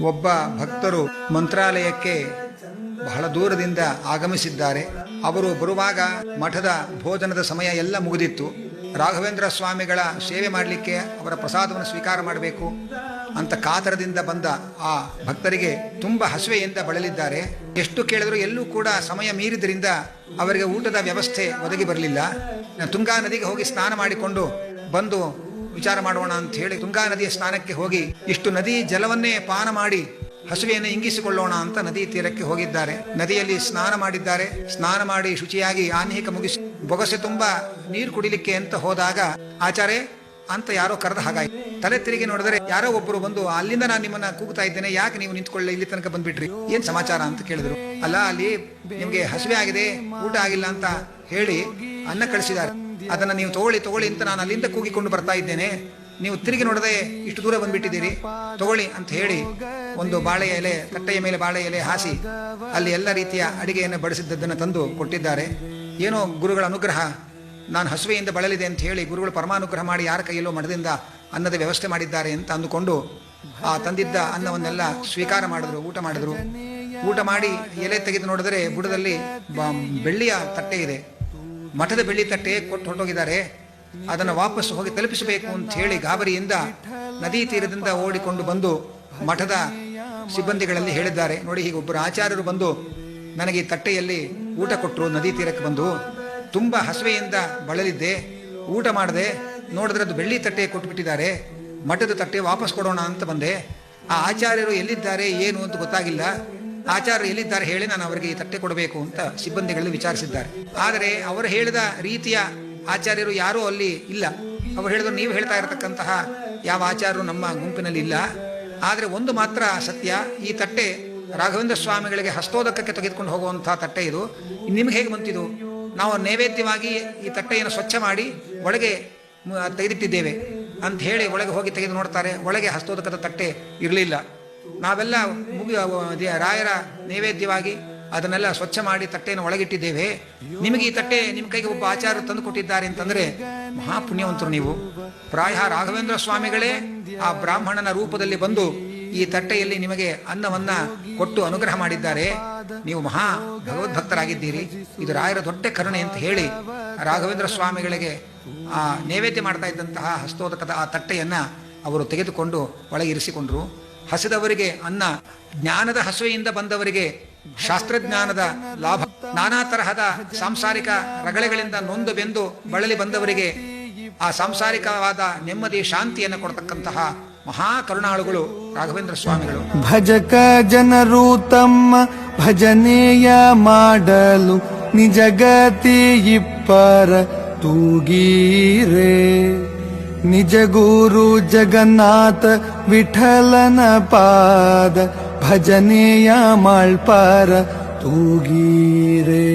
ಒಬ್ಬ ಭಕ್ತರು ಮಂತ್ರಾಲಯಕ್ಕೆ ಬಹಳ ದೂರದಿಂದ ಆಗಮಿಸಿದ್ದಾರೆ. ಅವರು ಬರುವಾಗ ಮಠದ ಭೋಜನದ ಸಮಯ ಎಲ್ಲ ಮುಗಿದಿತ್ತು. ರಾಘವೇಂದ್ರ ಸ್ವಾಮಿಗಳ ಸೇವೆ ಮಾಡಲಿಕ್ಕೆ ಅವರ ಪ್ರಸಾದವನ್ನು ಸ್ವೀಕಾರ ಮಾಡಬೇಕು ಅಂತ ಕಾತರದಿಂದ ಬಂದ ಆ ಭಕ್ತರಿಗೆ ತುಂಬ ಹಸಿವೆಯಿಂದ ಬಳಲಿದ್ದಾರೆ. ಎಷ್ಟು ಕೇಳಿದ್ರು ಎಲ್ಲೂ ಕೂಡ ಸಮಯ ಮೀರಿದ್ರಿಂದ ಅವರಿಗೆ ಊಟದ ವ್ಯವಸ್ಥೆ ಒದಗಿ ಬರಲಿಲ್ಲ. ತುಂಗಾ ನದಿಗೆ ಹೋಗಿ ಸ್ನಾನ ಮಾಡಿಕೊಂಡು ಬಂದು ವಿಚಾರ ಮಾಡೋಣ ಅಂತ ಹೇಳಿ ತುಂಗಾ ನದಿಯ ಸ್ನಾನಕ್ಕೆ ಹೋಗಿ ಇಷ್ಟು ನದಿ ಜಲವನ್ನೇ ಪಾನ ಮಾಡಿ ಹಸುವೆಯನ್ನು ಇಂಗಿಸಿಕೊಳ್ಳೋಣ ಅಂತ ನದಿ ತೀರಕ್ಕೆ ಹೋಗಿದ್ದಾರೆ. ನದಿಯಲ್ಲಿ ಸ್ನಾನ ಮಾಡಿದ್ದಾರೆ. ಸ್ನಾನ ಮಾಡಿ ಶುಚಿಯಾಗಿ ಆನ್ಹಿಕ ಮುಗಿಸಿ ಬೊಗಸೆ ತುಂಬಾ ನೀರು ಕುಡಿಲಿಕ್ಕೆ ಅಂತ ಹೋದಾಗ ಆಚಾರ್ಯ ಅಂತ ಯಾರೋ ಕರೆದ ಹಾಗಾಯ್ತು. ತಲೆ ತಿರುಗಿ ನೋಡಿದ್ರೆ ಯಾರೋ ಒಬ್ಬರು ಬಂದು, ಅಲ್ಲಿಂದ ನಾನು ನಿಮ್ಮನ್ನ ಕೂಗ್ತಾ ಇದ್ದೇನೆ, ಯಾಕೆ ನೀವು ನಿಂತ್ಕೊಳ್ಳಿ, ಇಲ್ಲಿ ತನಕ ಬಂದ್ಬಿಟ್ರಿ, ಏನ್ ಸಮಾಚಾರ ಅಂತ ಕೇಳಿದ್ರು. ಅಲ್ಲ, ಅಲ್ಲಿ ನಿಮ್ಗೆ ಹಸಿವೆ ಆಗಿದೆ, ಊಟ ಆಗಿಲ್ಲ ಅಂತ ಹೇಳಿ ಅನ್ನ ಕಳಿಸಿದ್ದಾರೆ, ಅದನ್ನ ನೀವು ತಗೊಳ್ಳಿ ಅಂತ ನಾನು ಅಲ್ಲಿಂದ ಕೂಗಿಕೊಂಡು ಬರ್ತಾ ಇದ್ದೇನೆ, ನೀವು ತಿರುಗಿ ನೋಡದೆ ಇಷ್ಟು ದೂರ ಬಂದ್ಬಿಟ್ಟಿದ್ದೀರಿ, ತಗೊಳ್ಳಿ ಅಂತ ಹೇಳಿ ಒಂದು ಬಾಳೆ ಎಲೆ, ತಟ್ಟೆಯ ಮೇಲೆ ಬಾಳೆ ಎಲೆ ಹಾಸಿ ಅಲ್ಲಿ ಎಲ್ಲ ರೀತಿಯ ಅಡಿಗೆಯನ್ನು ಬಡಿಸಿದ್ದನ್ನು ತಂದು ಕೊಟ್ಟಿದ್ದಾರೆ. ಏನೋ ಗುರುಗಳ ಅನುಗ್ರಹ, ನಾನು ಹಸುವೆಯಿಂದ ಬಳಲಿದೆ ಅಂತ ಹೇಳಿ ಗುರುಗಳು ಪರಮಾನುಗ್ರಹ ಮಾಡಿ ಯಾರ ಕೈಯಲ್ಲೋ ಮಠದಿಂದ ಅನ್ನದ ವ್ಯವಸ್ಥೆ ಮಾಡಿದ್ದಾರೆ ಅಂತ ಅಂದುಕೊಂಡು ಆ ತಂದಿದ್ದ ಅನ್ನವನ್ನೆಲ್ಲ ಸ್ವೀಕಾರ ಮಾಡಿದ್ರು, ಊಟ ಮಾಡಿದ್ರು. ಊಟ ಮಾಡಿ ಎಲೆ ತೆಗೆದು ನೋಡಿದರೆ ಬುಡದಲ್ಲಿ ಬೆಳ್ಳಿಯ ತಟ್ಟೆ ಇದೆ. ಮಠದ ಬೆಳ್ಳಿ ತಟ್ಟೆ ಕೊಟ್ಟು ಹೊರಟೋಗಿದ್ದಾರೆ. ಅದನ್ನು ವಾಪಸ್ ಹೋಗಿ ತಲುಪಿಸಬೇಕು ಅಂತ ಹೇಳಿ ಗಾಬರಿಯಿಂದ ನದಿ ತೀರದಿಂದ ಓಡಿಕೊಂಡು ಬಂದು ಮಠದ ಸಿಬ್ಬಂದಿಗಳಲ್ಲಿ ಹೇಳಿದ್ದಾರೆ, ನೋಡಿ ಹೀಗೆ ಒಬ್ಬರು ಆಚಾರ್ಯರು ಬಂದು ನನಗೆ ಈ ತಟ್ಟೆಯಲ್ಲಿ ಊಟ ಕೊಟ್ಟರು, ನದಿ ತೀರಕ್ಕೆ ಬಂದು ತುಂಬಾ ಹಸಿವೆಯಿಂದ ಬಳಲಿದ್ದೆ, ಊಟ ಮಾಡಿದೆ, ನೋಡಿದ್ರೆ ಅದು ಬೆಳ್ಳಿ ತಟ್ಟೆ ಕೊಟ್ಟುಬಿಟ್ಟಿದ್ದಾರೆ, ಮಠದ ತಟ್ಟೆ ವಾಪಸ್ ಕೊಡೋಣ ಅಂತ ಬಂದೆ. ಆ ಆಚಾರ್ಯರು ಎಲ್ಲಿದ್ದಾರೆ ಏನು ಅಂತ ಗೊತ್ತಾಗಿಲ್ಲ, ಆಚಾರ್ಯರು ಎಲ್ಲಿದ್ದಾರೆ ಹೇಳಿ ನಾನು ಅವರಿಗೆ ಈ ತಟ್ಟೆ ಕೊಡಬೇಕು ಅಂತ ಸಿಬ್ಬಂದಿಗಳಲ್ಲಿ ವಿಚಾರಿಸಿದ್ದಾರೆ. ಆದರೆ ಅವರು ಹೇಳಿದ ರೀತಿಯ ಆಚಾರ್ಯರು ಯಾರೂ ಅಲ್ಲಿ ಇಲ್ಲ. ಅವರು ಹೇಳಿದ್ರು, ನೀವು ಹೇಳ್ತಾ ಇರತಕ್ಕಂತಹ ಯಾವ ಆಚಾರ್ಯರು ನಮ್ಮ ಗುಂಪಿನಲ್ಲಿ ಇಲ್ಲ. ಆದರೆ ಒಂದು ಮಾತ್ರ ಸತ್ಯ, ಈ ತಟ್ಟೆ ರಾಘವೇಂದ್ರ ಸ್ವಾಮಿಗಳಿಗೆ ಹಸ್ತೋದಕಕ್ಕೆ ತೆಗೆದುಕೊಂಡು ಹೋಗುವಂತಹ ತಟ್ಟೆ ಇದು, ನಿಮ್ಗೆ ಹೇಗೆ ಬಂತಿದು? ನಾವು ನೈವೇದ್ಯವಾಗಿ ಈ ತಟ್ಟೆಯನ್ನು ಸ್ವಚ್ಛ ಮಾಡಿ ಒಳಗೆ ತೆಗೆದಿಟ್ಟಿದ್ದೇವೆ ಅಂತ ಹೇಳಿ ಒಳಗೆ ಹೋಗಿ ತೆಗೆದು ನೋಡ್ತಾರೆ. ಒಳಗೆ ಹಸ್ತೋದಕದ ತಟ್ಟೆ ಇರಲಿಲ್ಲ. ನಾವೆಲ್ಲ ರಾಯರ ನೈವೇದ್ಯವಾಗಿ ಅದನ್ನೆಲ್ಲ ಸ್ವಚ್ಛ ಮಾಡಿ ತಟ್ಟೆಯನ್ನು ಒಳಗಿಟ್ಟಿದ್ದೇವೆ, ನಿಮಗೆ ಈ ತಟ್ಟೆ ನಿಮ್ಮ ಕೈಗೆ ಒಬ್ಬ ಆಚಾರ್ಯರು ತಂದು ಕೊಟ್ಟಿದ್ದಾರೆ ಅಂತಂದ್ರೆ ಮಹಾಪುಣ್ಯವಂತರು ನೀವು. ಪ್ರಾಯ ರಾಘವೇಂದ್ರ ಸ್ವಾಮಿಗಳೇ ಆ ಬ್ರಾಹ್ಮಣನ ರೂಪದಲ್ಲಿ ಬಂದು ಈ ತಟ್ಟೆಯಲ್ಲಿ ನಿಮಗೆ ಅನ್ನವನ್ನ ಕೊಟ್ಟು ಅನುಗ್ರಹ ಮಾಡಿದ್ದಾರೆ, ನೀವು ಮಹಾ ಭಗವದ್ಭಕ್ತರಾಗಿದ್ದೀರಿ, ಇದು ರಾಯರ ದೊಡ್ಡ ಕರುಣೆ ಅಂತ ಹೇಳಿ ರಾಘವೇಂದ್ರ ಸ್ವಾಮಿಗಳಿಗೆ ಆ ನೈವೇದ್ಯ ಮಾಡ್ತಾ ಇದ್ದಂತಹ ಹಸ್ತೋದಕದ ಆ ತಟ್ಟೆಯನ್ನ ಅವರು ತೆಗೆದುಕೊಂಡು ಒಳಗೆ ಇರಿಸಿಕೊಂಡ್ರು. ಹಸಿದವರಿಗೆ ಅನ್ನ, ಜ್ಞಾನದ ಹಸುವೆಯಿಂದ ಬಂದವರಿಗೆ ಶಾಸ್ತ್ರಜ್ಞಾನದ ಲಾಭ, ನಾನಾ ತರಹದ ಸಾಂಸಾರಿಕ ರಗಳೆಗಳಿಂದ ನೊಂದು ಬೆಂದು ಬಳಲಿ ಬಂದವರಿಗೆ ಆ ಸಾಂಸಾರಿಕವಾದ ನೆಮ್ಮದಿ ಶಾಂತಿಯನ್ನು ಕೊಡ್ತಕ್ಕಂತಹ ಮಹಾ ಕರುಣಾಳುಗಳು ರಾಘವೇಂದ್ರ ಸ್ವಾಮಿಗಳು. ಭಜಕ ಜನರು ತಮ್ಮ ಭಜನೆಯ ಮಾಡಲು ನಿಜಗತಿ ಇಪ್ಪರ ತೂಗೀರೆ, ನಿಜ ಗುರು ಜಗನ್ನಾಥ ವಿಠಲನ ಪಾದ ಭಜನೆಯ ಮಾಳ್ಪಾರ ತೂಗೀರೆ.